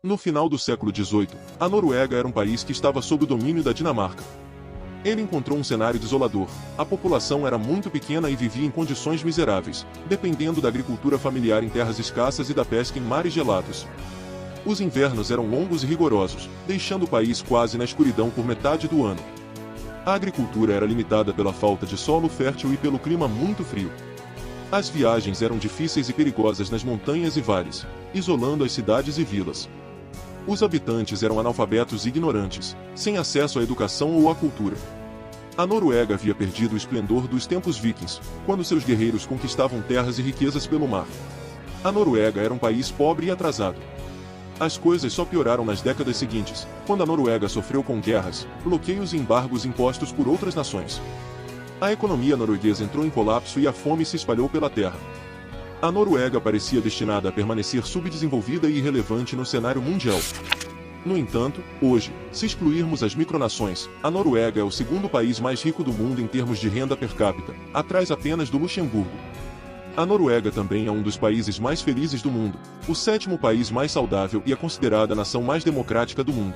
No final do século XVIII, a Noruega era um país que estava sob o domínio da Dinamarca. Ele encontrou um cenário desolador. A população era muito pequena e vivia em condições miseráveis, dependendo da agricultura familiar em terras escassas e da pesca em mares gelados. Os invernos eram longos e rigorosos, deixando o país quase na escuridão por metade do ano. A agricultura era limitada pela falta de solo fértil e pelo clima muito frio. As viagens eram difíceis e perigosas nas montanhas e vales, isolando as cidades e vilas. Os habitantes eram analfabetos e ignorantes, sem acesso à educação ou à cultura. A Noruega havia perdido o esplendor dos tempos vikings, quando seus guerreiros conquistavam terras e riquezas pelo mar. A Noruega era um país pobre e atrasado. As coisas só pioraram nas décadas seguintes, quando a Noruega sofreu com guerras, bloqueios e embargos impostos por outras nações. A economia norueguesa entrou em colapso e a fome se espalhou pela terra. A Noruega parecia destinada a permanecer subdesenvolvida e irrelevante no cenário mundial. No entanto, hoje, se excluirmos as micronações, a Noruega é o segundo país mais rico do mundo em termos de renda per capita, atrás apenas do Luxemburgo. A Noruega também é um dos países mais felizes do mundo, o sétimo país mais saudável e é considerada a nação mais democrática do mundo.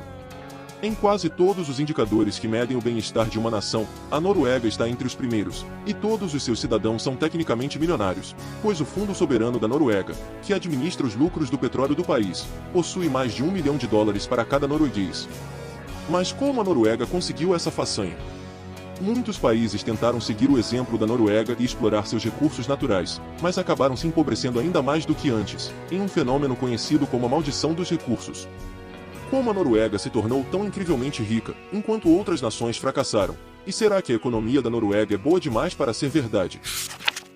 Em quase todos os indicadores que medem o bem-estar de uma nação, a Noruega está entre os primeiros, e todos os seus cidadãos são tecnicamente milionários, pois o Fundo Soberano da Noruega, que administra os lucros do petróleo do país, possui mais de $1 milhão para cada norueguês. Mas como a Noruega conseguiu essa façanha? Muitos países tentaram seguir o exemplo da Noruega e explorar seus recursos naturais, mas acabaram se empobrecendo ainda mais do que antes, em um fenômeno conhecido como a maldição dos recursos. Como a Noruega se tornou tão incrivelmente rica, enquanto outras nações fracassaram? E será que a economia da Noruega é boa demais para ser verdade?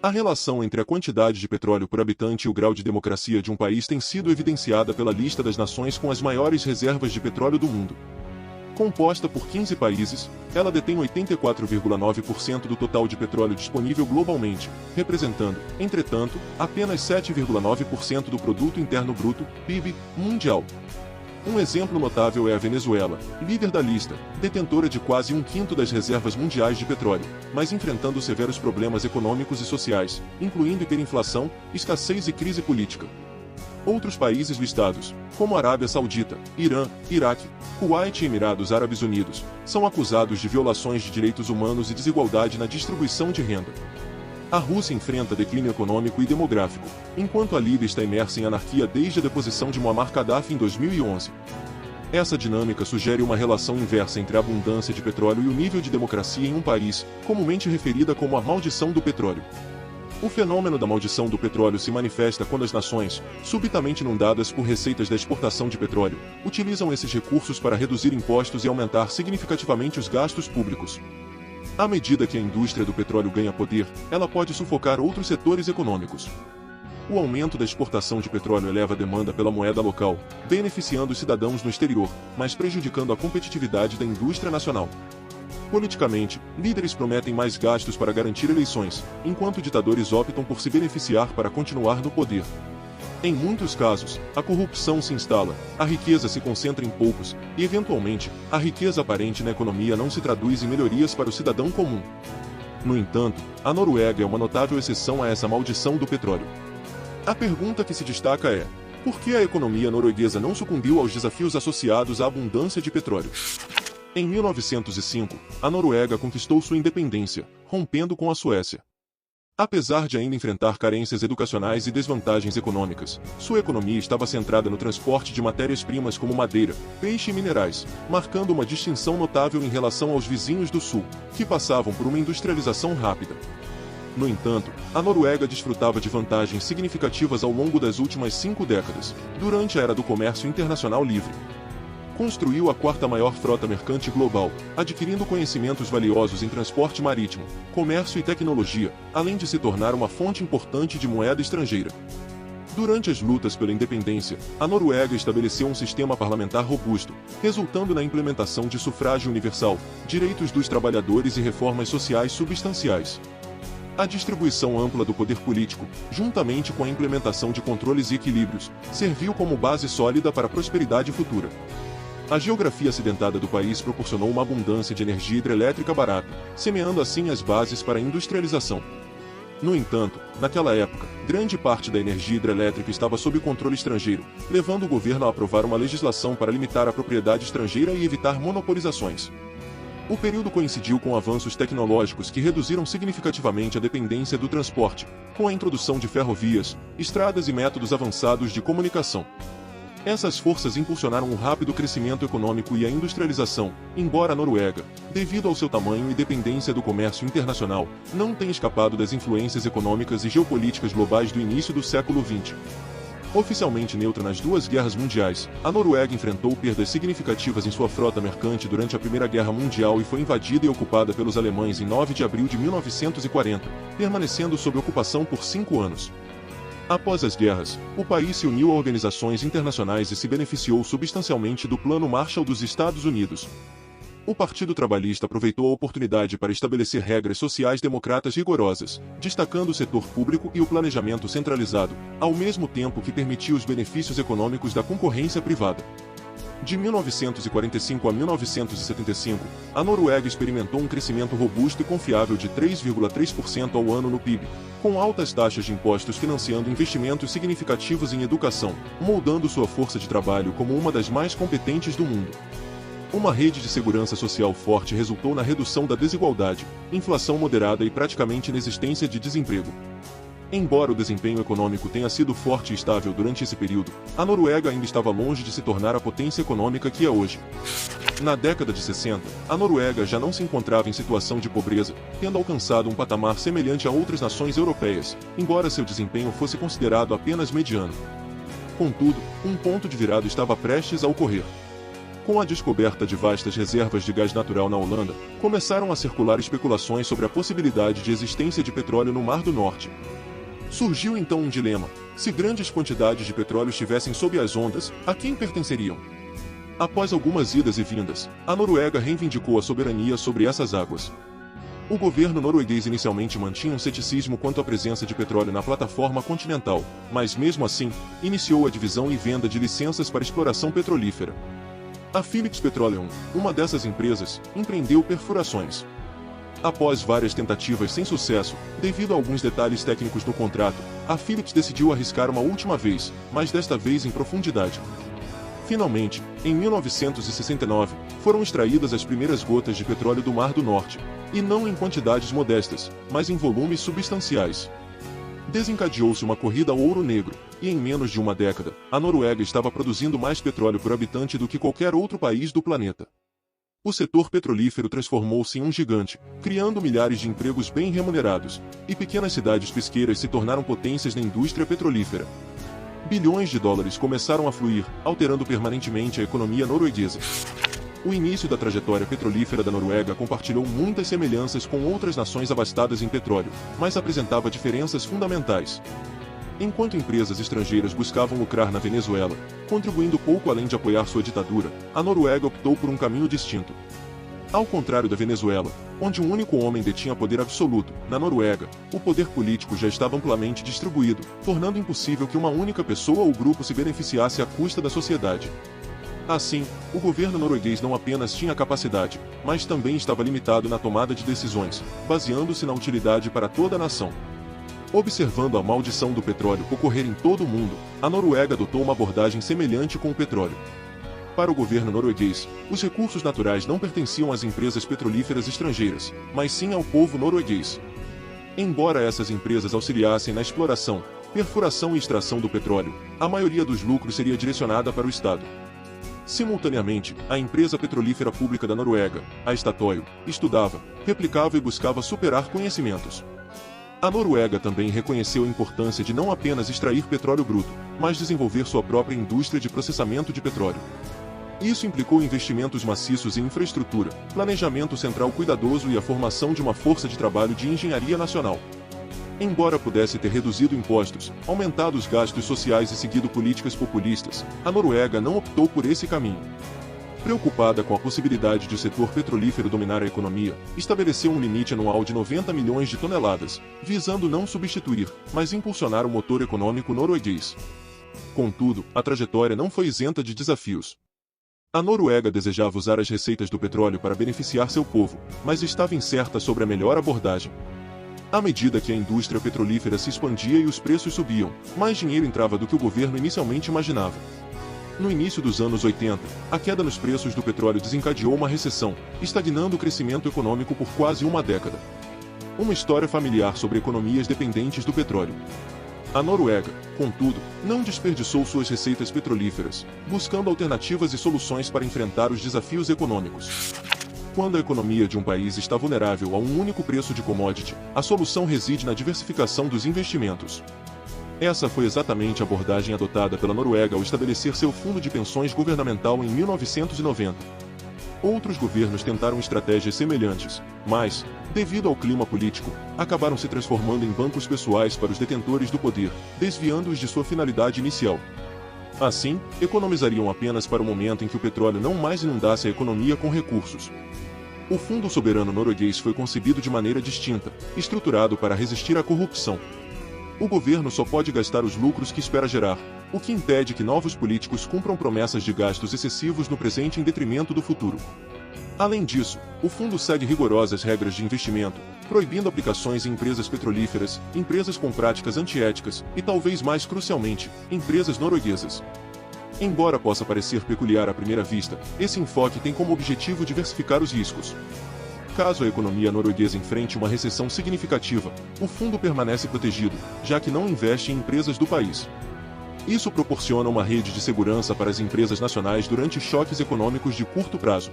A relação entre a quantidade de petróleo por habitante e o grau de democracia de um país tem sido evidenciada pela lista das nações com as maiores reservas de petróleo do mundo. Composta por 15 países, ela detém 84,9% do total de petróleo disponível globalmente, representando, entretanto, apenas 7,9% do produto interno bruto, PIB, mundial. Um exemplo notável é a Venezuela, líder da lista, detentora de quase 1/5 das reservas mundiais de petróleo, mas enfrentando severos problemas econômicos e sociais, incluindo hiperinflação, escassez e crise política. Outros países listados, como Arábia Saudita, Irã, Iraque, Kuwait e Emirados Árabes Unidos, são acusados de violações de direitos humanos e desigualdade na distribuição de renda. A Rússia enfrenta declínio econômico e demográfico, enquanto a Líbia está imersa em anarquia desde a deposição de Muammar Gaddafi em 2011. Essa dinâmica sugere uma relação inversa entre a abundância de petróleo e o nível de democracia em um país, comumente referida como a maldição do petróleo. O fenômeno da maldição do petróleo se manifesta quando as nações, subitamente inundadas por receitas da exportação de petróleo, utilizam esses recursos para reduzir impostos e aumentar significativamente os gastos públicos. À medida que a indústria do petróleo ganha poder, ela pode sufocar outros setores econômicos. O aumento da exportação de petróleo eleva a demanda pela moeda local, beneficiando os cidadãos no exterior, mas prejudicando a competitividade da indústria nacional. Politicamente, líderes prometem mais gastos para garantir eleições, enquanto ditadores optam por se beneficiar para continuar no poder. Em muitos casos, a corrupção se instala, a riqueza se concentra em poucos, e eventualmente, a riqueza aparente na economia não se traduz em melhorias para o cidadão comum. No entanto, a Noruega é uma notável exceção a essa maldição do petróleo. A pergunta que se destaca é: por que a economia norueguesa não sucumbiu aos desafios associados à abundância de petróleo? Em 1905, a Noruega conquistou sua independência, rompendo com a Suécia. Apesar de ainda enfrentar carências educacionais e desvantagens econômicas, sua economia estava centrada no transporte de matérias-primas como madeira, peixe e minerais, marcando uma distinção notável em relação aos vizinhos do sul, que passavam por uma industrialização rápida. No entanto, a Noruega desfrutava de vantagens significativas ao longo das últimas 5 décadas, durante a era do comércio internacional livre. Construiu a 4ª maior frota mercante global, adquirindo conhecimentos valiosos em transporte marítimo, comércio e tecnologia, além de se tornar uma fonte importante de moeda estrangeira. Durante as lutas pela independência, a Noruega estabeleceu um sistema parlamentar robusto, resultando na implementação de sufrágio universal, direitos dos trabalhadores e reformas sociais substanciais. A distribuição ampla do poder político, juntamente com a implementação de controles e equilíbrios, serviu como base sólida para a prosperidade futura. A geografia acidentada do país proporcionou uma abundância de energia hidrelétrica barata, semeando assim as bases para a industrialização. No entanto, naquela época, grande parte da energia hidrelétrica estava sob controle estrangeiro, levando o governo a aprovar uma legislação para limitar a propriedade estrangeira e evitar monopolizações. O período coincidiu com avanços tecnológicos que reduziram significativamente a dependência do transporte, com a introdução de ferrovias, estradas e métodos avançados de comunicação. Essas forças impulsionaram o rápido crescimento econômico e a industrialização, embora a Noruega, devido ao seu tamanho e dependência do comércio internacional, não tenha escapado das influências econômicas e geopolíticas globais do início do século XX. Oficialmente neutra nas duas guerras mundiais, a Noruega enfrentou perdas significativas em sua frota mercante durante a Primeira Guerra Mundial e foi invadida e ocupada pelos alemães em 9 de abril de 1940, permanecendo sob ocupação por 5 anos. Após as guerras, o país se uniu a organizações internacionais e se beneficiou substancialmente do Plano Marshall dos Estados Unidos. O Partido Trabalhista aproveitou a oportunidade para estabelecer regras sociais democratas rigorosas, destacando o setor público e o planejamento centralizado, ao mesmo tempo que permitia os benefícios econômicos da concorrência privada. De 1945 a 1975, a Noruega experimentou um crescimento robusto e confiável de 3,3% ao ano no PIB, com altas taxas de impostos financiando investimentos significativos em educação, moldando sua força de trabalho como uma das mais competentes do mundo. Uma rede de segurança social forte resultou na redução da desigualdade, inflação moderada e praticamente inexistência de desemprego. Embora o desempenho econômico tenha sido forte e estável durante esse período, a Noruega ainda estava longe de se tornar a potência econômica que é hoje. Na década de 60, a Noruega já não se encontrava em situação de pobreza, tendo alcançado um patamar semelhante a outras nações europeias, embora seu desempenho fosse considerado apenas mediano. Contudo, um ponto de virada estava prestes a ocorrer. Com a descoberta de vastas reservas de gás natural na Holanda, começaram a circular especulações sobre a possibilidade de existência de petróleo no Mar do Norte. Surgiu então um dilema: se grandes quantidades de petróleo estivessem sob as ondas, a quem pertenceriam? Após algumas idas e vindas, a Noruega reivindicou a soberania sobre essas águas. O governo norueguês inicialmente mantinha um ceticismo quanto à presença de petróleo na plataforma continental, mas mesmo assim, iniciou a divisão e venda de licenças para exploração petrolífera. A Phillips Petroleum, uma dessas empresas, empreendeu perfurações. Após várias tentativas sem sucesso, devido a alguns detalhes técnicos do contrato, a Phillips decidiu arriscar uma última vez, mas desta vez em profundidade. Finalmente, em 1969, foram extraídas as primeiras gotas de petróleo do Mar do Norte, e não em quantidades modestas, mas em volumes substanciais. Desencadeou-se uma corrida ao ouro negro, e em menos de uma década, a Noruega estava produzindo mais petróleo por habitante do que qualquer outro país do planeta. O setor petrolífero transformou-se em um gigante, criando milhares de empregos bem remunerados, e pequenas cidades pesqueiras se tornaram potências na indústria petrolífera. Bilhões de dólares começaram a fluir, alterando permanentemente a economia norueguesa. O início da trajetória petrolífera da Noruega compartilhou muitas semelhanças com outras nações abastadas em petróleo, mas apresentava diferenças fundamentais. Enquanto empresas estrangeiras buscavam lucrar na Venezuela, contribuindo pouco além de apoiar sua ditadura, a Noruega optou por um caminho distinto. Ao contrário da Venezuela, onde um único homem detinha poder absoluto, na Noruega, o poder político já estava amplamente distribuído, tornando impossível que uma única pessoa ou grupo se beneficiasse à custa da sociedade. Assim, o governo norueguês não apenas tinha capacidade, mas também estava limitado na tomada de decisões, baseando-se na utilidade para toda a nação. Observando a maldição do petróleo ocorrer em todo o mundo, a Noruega adotou uma abordagem semelhante com o petróleo. Para o governo norueguês, os recursos naturais não pertenciam às empresas petrolíferas estrangeiras, mas sim ao povo norueguês. Embora essas empresas auxiliassem na exploração, perfuração e extração do petróleo, a maioria dos lucros seria direcionada para o Estado. Simultaneamente, a empresa petrolífera pública da Noruega, a Statoil, estudava, replicava e buscava superar conhecimentos. A Noruega também reconheceu a importância de não apenas extrair petróleo bruto, mas desenvolver sua própria indústria de processamento de petróleo. Isso implicou investimentos maciços em infraestrutura, planejamento central cuidadoso e a formação de uma força de trabalho de engenharia nacional. Embora pudesse ter reduzido impostos, aumentado os gastos sociais e seguido políticas populistas, a Noruega não optou por esse caminho. Preocupada com a possibilidade de o setor petrolífero dominar a economia, estabeleceu um limite anual de 90 milhões de toneladas, visando não substituir, mas impulsionar o motor econômico norueguês. Contudo, a trajetória não foi isenta de desafios. A Noruega desejava usar as receitas do petróleo para beneficiar seu povo, mas estava incerta sobre a melhor abordagem. À medida que a indústria petrolífera se expandia e os preços subiam, mais dinheiro entrava do que o governo inicialmente imaginava. No início dos anos 80, a queda nos preços do petróleo desencadeou uma recessão, estagnando o crescimento econômico por quase uma década. Uma história familiar sobre economias dependentes do petróleo. A Noruega, contudo, não desperdiçou suas receitas petrolíferas, buscando alternativas e soluções para enfrentar os desafios econômicos. Quando a economia de um país está vulnerável a um único preço de commodity, a solução reside na diversificação dos investimentos. Essa foi exatamente a abordagem adotada pela Noruega ao estabelecer seu fundo de pensões governamental em 1990. Outros governos tentaram estratégias semelhantes, mas, devido ao clima político, acabaram se transformando em bancos pessoais para os detentores do poder, desviando-os de sua finalidade inicial. Assim, economizariam apenas para o momento em que o petróleo não mais inundasse a economia com recursos. O Fundo Soberano Norueguês foi concebido de maneira distinta, estruturado para resistir à corrupção. O governo só pode gastar os lucros que espera gerar, o que impede que novos políticos cumpram promessas de gastos excessivos no presente em detrimento do futuro. Além disso, o fundo segue rigorosas regras de investimento, proibindo aplicações em empresas petrolíferas, empresas com práticas antiéticas e, talvez mais crucialmente, empresas norueguesas. Embora possa parecer peculiar à primeira vista, esse enfoque tem como objetivo diversificar os riscos. Caso a economia norueguesa enfrente uma recessão significativa, o fundo permanece protegido, já que não investe em empresas do país. Isso proporciona uma rede de segurança para as empresas nacionais durante choques econômicos de curto prazo.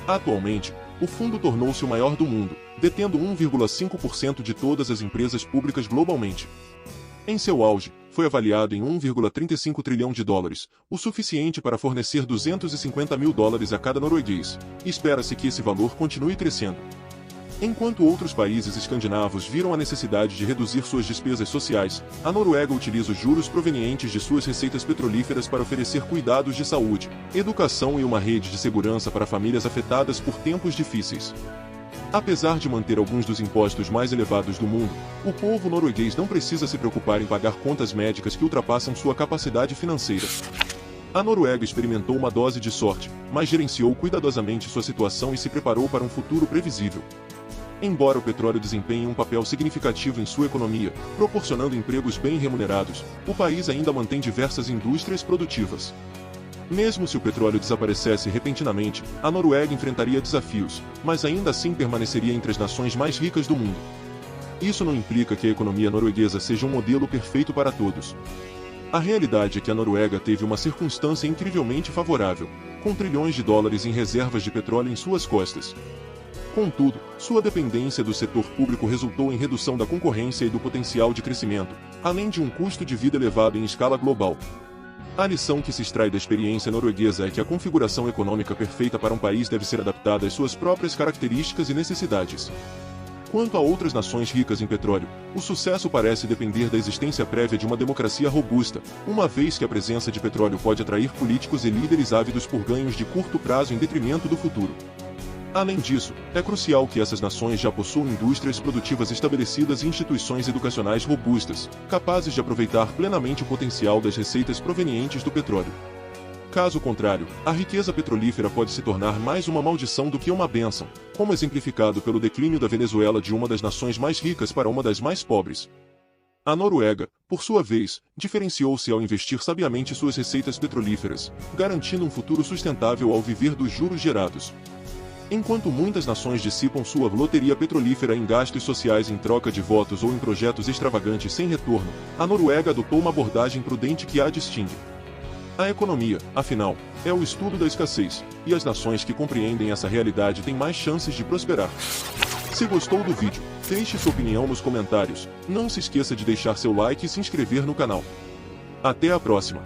Atualmente, o fundo tornou-se o maior do mundo, detendo 1,5% de todas as empresas públicas globalmente. Em seu auge, foi avaliado em 1,35 trilhão de dólares, o suficiente para fornecer 250 mil dólares a cada norueguês, e espera-se que esse valor continue crescendo. Enquanto outros países escandinavos viram a necessidade de reduzir suas despesas sociais, a Noruega utiliza os juros provenientes de suas receitas petrolíferas para oferecer cuidados de saúde, educação e uma rede de segurança para famílias afetadas por tempos difíceis. Apesar de manter alguns dos impostos mais elevados do mundo, o povo norueguês não precisa se preocupar em pagar contas médicas que ultrapassam sua capacidade financeira. A Noruega experimentou uma dose de sorte, mas gerenciou cuidadosamente sua situação e se preparou para um futuro previsível. Embora o petróleo desempenhe um papel significativo em sua economia, proporcionando empregos bem remunerados, o país ainda mantém diversas indústrias produtivas. Mesmo se o petróleo desaparecesse repentinamente, a Noruega enfrentaria desafios, mas ainda assim permaneceria entre as nações mais ricas do mundo. Isso não implica que a economia norueguesa seja um modelo perfeito para todos. A realidade é que a Noruega teve uma circunstância incrivelmente favorável, com trilhões de dólares em reservas de petróleo em suas costas. Contudo, sua dependência do setor público resultou em redução da concorrência e do potencial de crescimento, além de um custo de vida elevado em escala global. A lição que se extrai da experiência norueguesa é que a configuração econômica perfeita para um país deve ser adaptada às suas próprias características e necessidades. Quanto a outras nações ricas em petróleo, o sucesso parece depender da existência prévia de uma democracia robusta, uma vez que a presença de petróleo pode atrair políticos e líderes ávidos por ganhos de curto prazo em detrimento do futuro. Além disso, é crucial que essas nações já possuam indústrias produtivas estabelecidas e instituições educacionais robustas, capazes de aproveitar plenamente o potencial das receitas provenientes do petróleo. Caso contrário, a riqueza petrolífera pode se tornar mais uma maldição do que uma bênção, como exemplificado pelo declínio da Venezuela de uma das nações mais ricas para uma das mais pobres. A Noruega, por sua vez, diferenciou-se ao investir sabiamente suas receitas petrolíferas, garantindo um futuro sustentável ao viver dos juros gerados. Enquanto muitas nações dissipam sua loteria petrolífera em gastos sociais em troca de votos ou em projetos extravagantes sem retorno, a Noruega adotou uma abordagem prudente que a distingue. A economia, afinal, é o estudo da escassez, e as nações que compreendem essa realidade têm mais chances de prosperar. Se gostou do vídeo, deixe sua opinião nos comentários, não se esqueça de deixar seu like e se inscrever no canal. Até a próxima!